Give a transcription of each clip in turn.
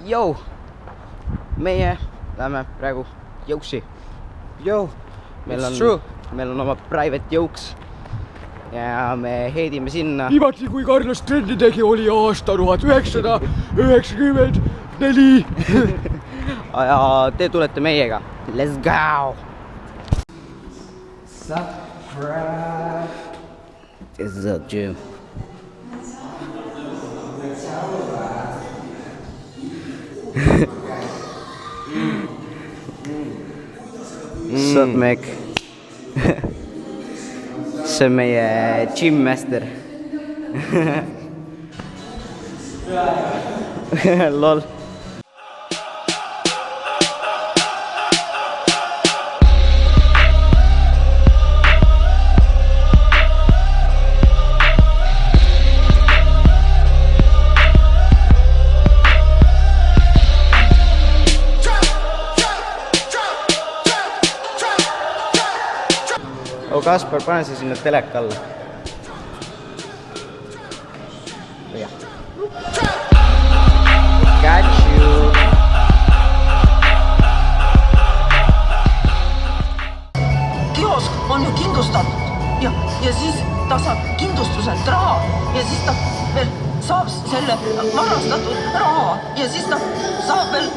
Jou, meie lähme praegu jõuksi. Meil on oma private jõuks ja me heidime sinna. Viimati kui Carlos trenni tegi, oli aasta 1994. Ja te tulete meiega. Let's go! Subscribe. This is up, Jim. Sup, Mac? See on meie gym master. Lol. Oh, Kaspar, pane see sinna teleka alla. Yeah. Got you. Kiosk on ju kindlustatud ja siis ta saab kindlustuselt raha ja siis ta veel saab selle varastatud raha ja siis ta saab veel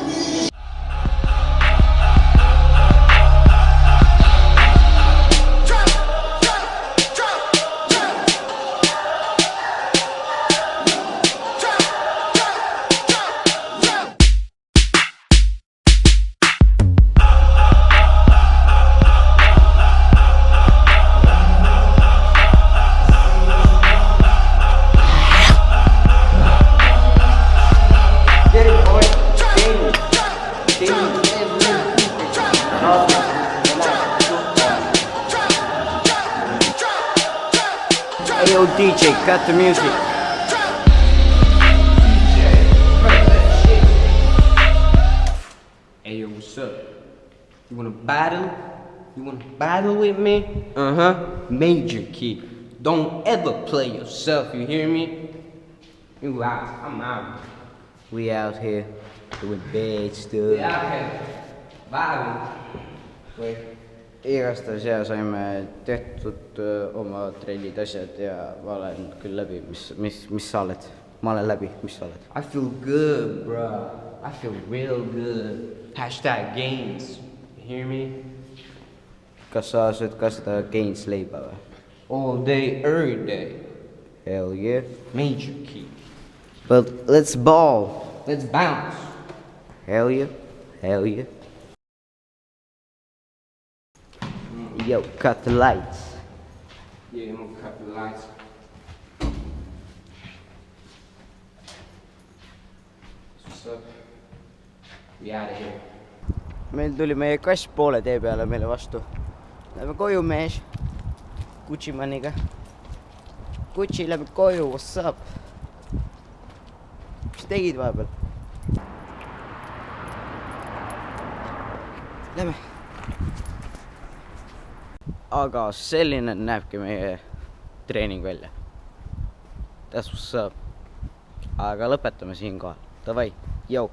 Hey, yo, DJ, cut the music. Hey, yo, what's up? You wanna battle? You wanna battle with me? Major key. Don't ever play yourself, you hear me? You out, I'm out. We out here doing bad stuff. We out here battling. Wait. Igastahes ja saime tehtud oma trellid asjad ja ma olen küll läbi, mis sa oled? Ma olen läbi, mis sa oled? I feel good, bro. I feel real good. #gains. You hear me? Kas sa sööd ka seda Gains leiba või? All day, every day. Hell yeah. Major key. But let's ball. Let's bounce. Hell yeah. Hell yeah. Yo, cut the lights. Yeah, I'm gonna cut the lights. What's up? We out of here. Meil tuli meie kass poole tee peale meile vastu. Lähme koju, mees. Gucci-maniga. Gucci lähme koju, what's up? Mis tegid vahepeal? Lähme. Aga selline näebki meie treening välja. That's what's up. Aga lõpetame siinkohal. Davai, yo.